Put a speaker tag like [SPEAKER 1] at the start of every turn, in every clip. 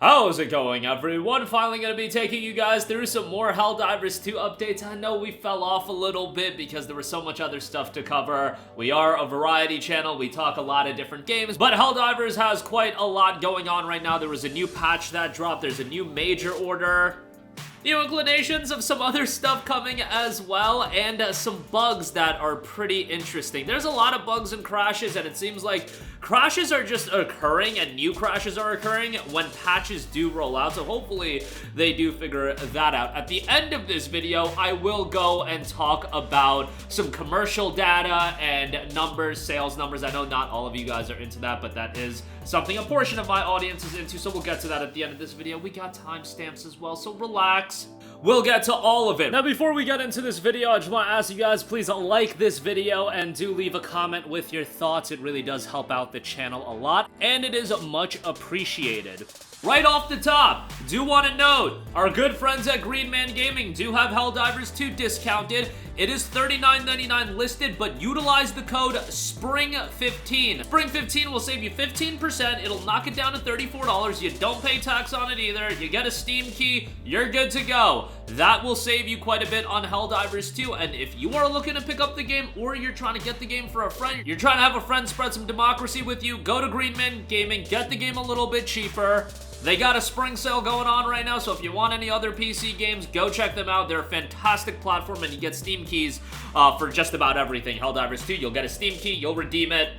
[SPEAKER 1] How's it going, everyone? Finally gonna be taking you guys through some more Helldivers 2 updates. I know we fell off a little bit because there was so much other stuff to cover. We are a variety channel, we talk a lot of different games, but Helldivers has quite a lot going on right now. There was a new patch that dropped, there's a new major order, new inclinations of some other stuff coming as well, and some bugs that are pretty interesting. There's a lot of bugs and crashes, and it seems like crashes are just occurring and new crashes are occurring when patches do roll out, so hopefully they do figure that out. At the end of this video, I will go and talk about some commercial data and numbers, sales numbers. I know not all of you guys are into that, but that is something a portion of my audience is into, so we'll get to that at the end of this video. We got timestamps as well, so relax. We'll get to all of it. Now, before we get into this video, I just want to ask you guys, please like this video and do leave a comment with your thoughts. It really does help out the channel a lot, and it is much appreciated. Right off the top, do want to note, our good friends at Green Man Gaming do have Helldivers 2 discounted. It is $39.99 listed, but utilize the code SPRING15. SPRING15 will save you 15%. It'll knock it down to $34. You don't pay tax on it either. You get a Steam key. You're good to go. That will save you quite a bit on Helldivers 2, and if you are looking to pick up the game or you're trying to get the game for a friend, you're trying to have a friend spread some democracy with you, go to Green Man Gaming, get the game a little bit cheaper. They got a spring sale going on right now, so if you want any other PC games, go check them out. They're a fantastic platform, and you get Steam keys for just about everything. Helldivers 2, you'll get a Steam key, you'll redeem it,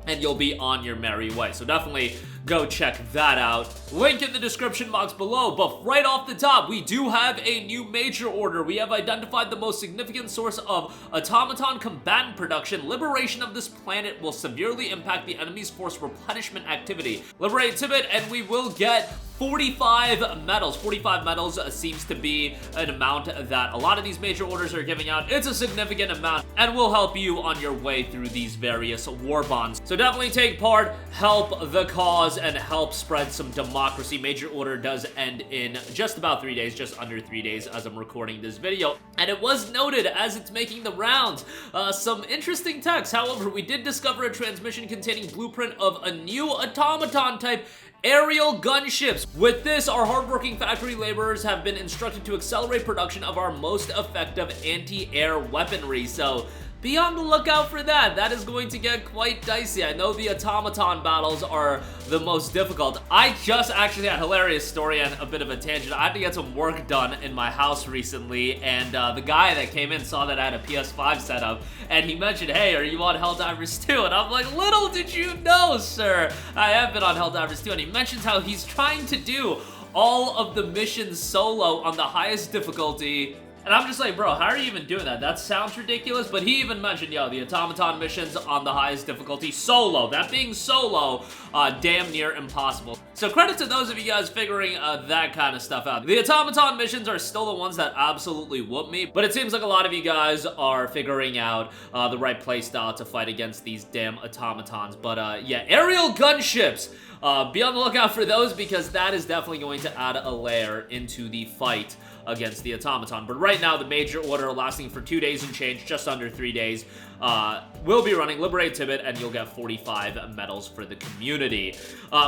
[SPEAKER 1] and you'll be on your merry way. So definitely go check that out. Link in the description box below. But right off the top, we do have a new major order. We have identified the most significant source of automaton combatant production. Liberation of this planet will severely impact the enemy's force replenishment activity. Liberate Tibet, and we will get 45 medals. 45 medals seems to be an amount that a lot of these major orders are giving out. It's a significant amount and will help you on your way through these various war bonds. So definitely take part, help the cause, and help spread some democracy. Major order does end in just about 3 days, just under 3 days as I'm recording this video. And it was noted as it's making the rounds. Some interesting text. However, we did discover a transmission containing blueprint of a new automaton type, aerial gunships. With this, our hardworking factory laborers have been instructed to accelerate production of our most effective anti-air weaponry. So be on the lookout for that. That is going to get quite dicey. I know the automaton battles are the most difficult. I just actually had a hilarious story and a bit of a tangent. I had to get some work done in my house recently, and the guy that came in saw that I had a PS5 setup, and he mentioned, hey, are you on Helldivers 2? And I'm like, little did you know, sir, I have been on Helldivers 2. And he mentions how he's trying to do all of the missions solo on the highest difficulty. And I'm just like, bro, how are you even doing that? That sounds ridiculous, but he even mentioned, yo, the automaton missions on the highest difficulty solo. That being solo, damn near impossible. So credit to those of you guys figuring that kind of stuff out. The automaton missions are still the ones that absolutely whoop me, but it seems like a lot of you guys are figuring out the right playstyle to fight against these damn automatons. But yeah, aerial gunships. Be on the lookout for those, because that is definitely going to add a layer into the fight against the automaton. But right now, the major order lasting for 2 days and change, just under 3 days, will be running Liberate Tibet, and you'll get 45 medals for the community.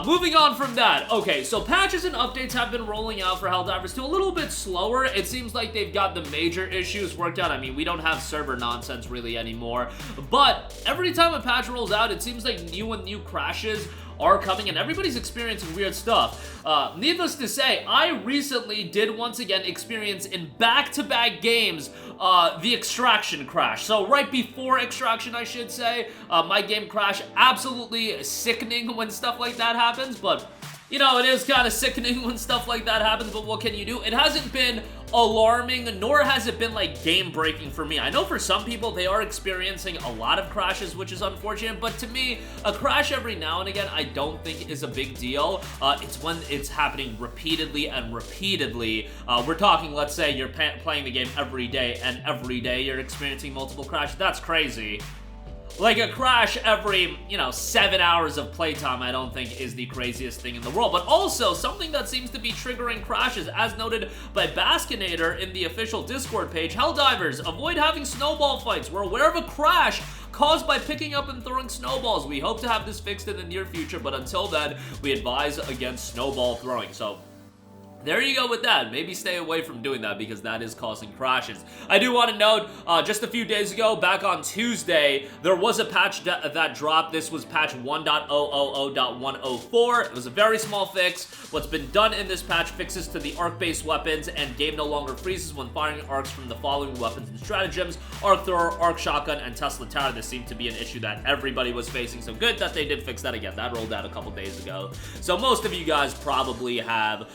[SPEAKER 1] Moving on from that, okay, so patches and updates have been rolling out for Helldivers 2 a little bit slower. It seems like they've got the major issues worked out. I mean, we don't have server nonsense really anymore, but every time a patch rolls out, it seems like new crashes are coming, and everybody's experiencing weird stuff. Needless to say, I recently did once again experience in back-to-back games the extraction crash. So right before extraction, I should say, my game crashed. Absolutely sickening when stuff like that happens, but you know, it is kind of sickening when stuff like that happens, but what can you do? It hasn't been alarming, nor has it been like game-breaking for me. I know for some people they are experiencing a lot of crashes, which is unfortunate, but to me, a crash every now and again I don't think is a big deal. It's when it's happening repeatedly and repeatedly. We're talking, let's say you're playing the game every day, and every day you're experiencing multiple crashes. That's crazy. Like a crash every, 7 hours of playtime, I don't think is the craziest thing in the world. But also, something that seems to be triggering crashes, as noted by Baskinator in the official Discord page, Helldivers, avoid having snowball fights. We're aware of a crash caused by picking up and throwing snowballs. We hope to have this fixed in the near future, but until then, we advise against snowball throwing. So there you go with that. Maybe stay away from doing that because that is causing crashes. I do want to note, just a few days ago, back on Tuesday, there was a patch that dropped. This was patch 1.000.104. It was a very small fix. What's been done in this patch fixes to the arc-based weapons, and game no longer freezes when firing arcs from the following weapons and stratagems: arc thrower, arc shotgun, and Tesla tower. This seemed to be an issue that everybody was facing, so good that they did fix that again. That rolled out a couple days ago. So most of you guys probably have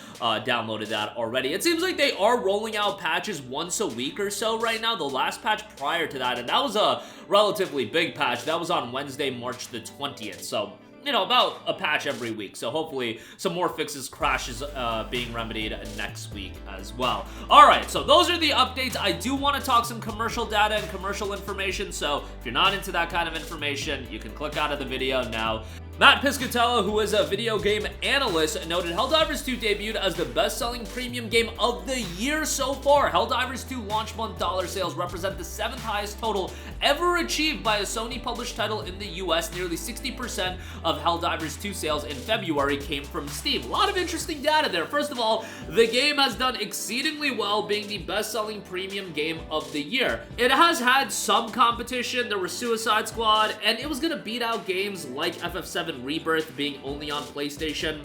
[SPEAKER 1] downloaded that already. It seems like they are rolling out patches once a week or so right now. The last patch prior to that, and that was a relatively big patch, that was on Wednesday, March the 20th. So, you know, about a patch every week. So hopefully some more fixes, crashes being remedied next week as well. Alright, so those are the updates. I do want to talk some commercial data and commercial information, so if you're not into that kind of information, you can click out of the video now. Matt Piscatella, who is a video game analyst, noted Helldivers 2 debuted as the best-selling premium game of the year so far. Helldivers 2 launch month dollar sales represent the 7th highest total ever achieved by a Sony-published title in the US. Nearly 60% of Helldivers 2 sales in February came from Steam. A lot of interesting data there. First of all, the game has done exceedingly well, being the best-selling premium game of the year. It has had some competition. There was Suicide Squad, and it was going to beat out games like FF7 Rebirth being only on PlayStation.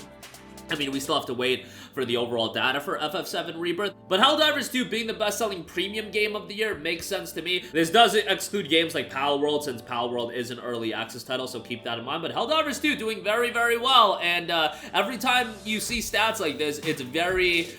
[SPEAKER 1] I mean, we still have to wait for the overall data for FF7 Rebirth, but Helldivers 2 being the best-selling premium game of the year makes sense to me. This does exclude games like Palworld, since Palworld is an early access title, so keep that in mind, but Helldivers 2 doing very, very well, and every time you see stats like this, it's very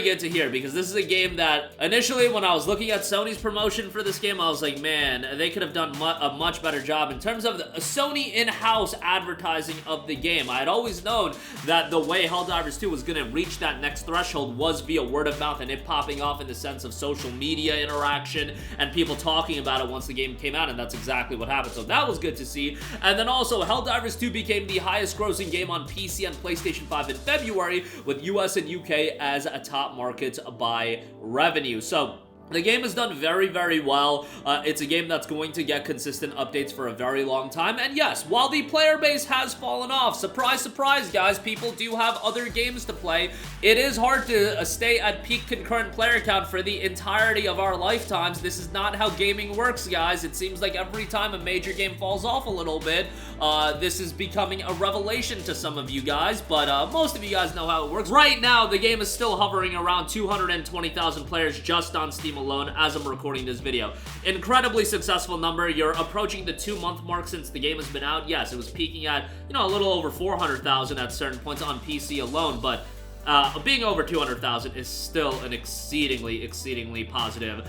[SPEAKER 1] good to hear, because this is a game that initially when I was looking at Sony's promotion for this game, I was like, man, they could have done a much better job in terms of the Sony in-house advertising of the game. I had always known that the way Helldivers 2 was going to reach that next threshold was via word of mouth and it popping off in the sense of social media interaction and people talking about it once the game came out, and that's exactly what happened. So that was good to see. And then also, Helldivers 2 became the highest grossing game on PC and PlayStation 5 in February, with US and UK as a top markets by revenue. So the game has done very, very well. It's a game that's going to get consistent updates for a very long time. And yes, while the player base has fallen off, surprise, surprise, guys, people do have other games to play. It is hard to stay at peak concurrent player count for the entirety of our lifetimes. This is not how gaming works, guys. It seems like every time a major game falls off a little bit, this is becoming a revelation to some of you guys, but most of you guys know how it works. Right now, the game is still hovering around 220,000 players just on Steam alone as I'm recording this video. Incredibly successful number. You're approaching the 2-month mark since the game has been out. Yes, it was peaking at, you know, a little over 400,000 at certain points on PC alone, but being over 200,000 is still an exceedingly positive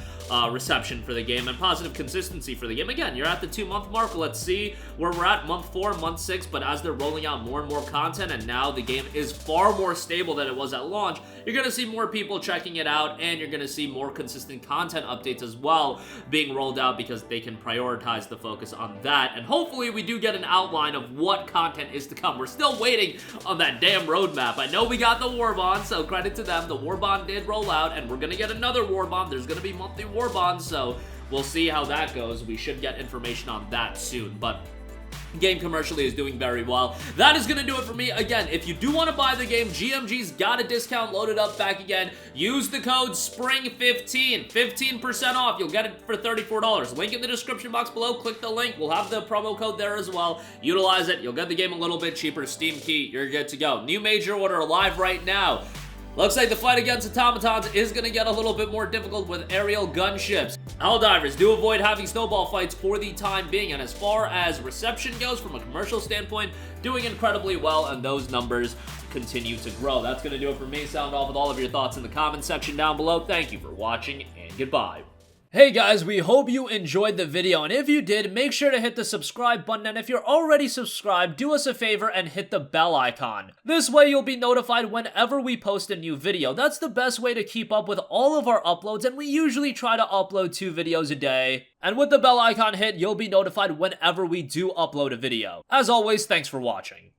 [SPEAKER 1] reception for the game and positive consistency for the game. Again, you're at the 2-month mark. Let's see where we're at month 4, month 6, but as they're rolling out more and more content and now the game is far more stable than it was at launch, you're going to see more people checking it out, and you're going to see more consistent content updates as well being rolled out, because they can prioritize the focus on that. And hopefully we do get an outline of what content is to come. We're still waiting on that damn roadmap. I know we got the War Bond, so credit to them. The War Bond did roll out, and we're going to get another War Bond. There's going to be monthly War Bonds, so we'll see how that goes. We should get information on that soon, but game commercially is doing very well. That is going to do it for me. Again, if you do want to buy the game, GMG's got a discount loaded up back again. Use the code SPRING15, 15% off. You'll get it for $34. Link in the description box below. Click the link. We'll have the promo code there as well. Utilize it. You'll get the game a little bit cheaper. Steam key. You're good to go. New major order live right now. Looks like the fight against automatons is going to get a little bit more difficult with aerial gunships. Helldivers do avoid having snowball fights for the time being, and as far as reception goes from a commercial standpoint, doing incredibly well, and those numbers continue to grow. That's going to do it for me. Sound off with all of your thoughts in the comment section down below. Thank you for watching, and goodbye. Hey guys, we hope you enjoyed the video, and if you did, make sure to hit the subscribe button, and if you're already subscribed, do us a favor and hit the bell icon. This way you'll be notified whenever we post a new video. That's the best way to keep up with all of our uploads, and we usually try to upload 2 videos a day. And with the bell icon hit, you'll be notified whenever we do upload a video. As always, thanks for watching.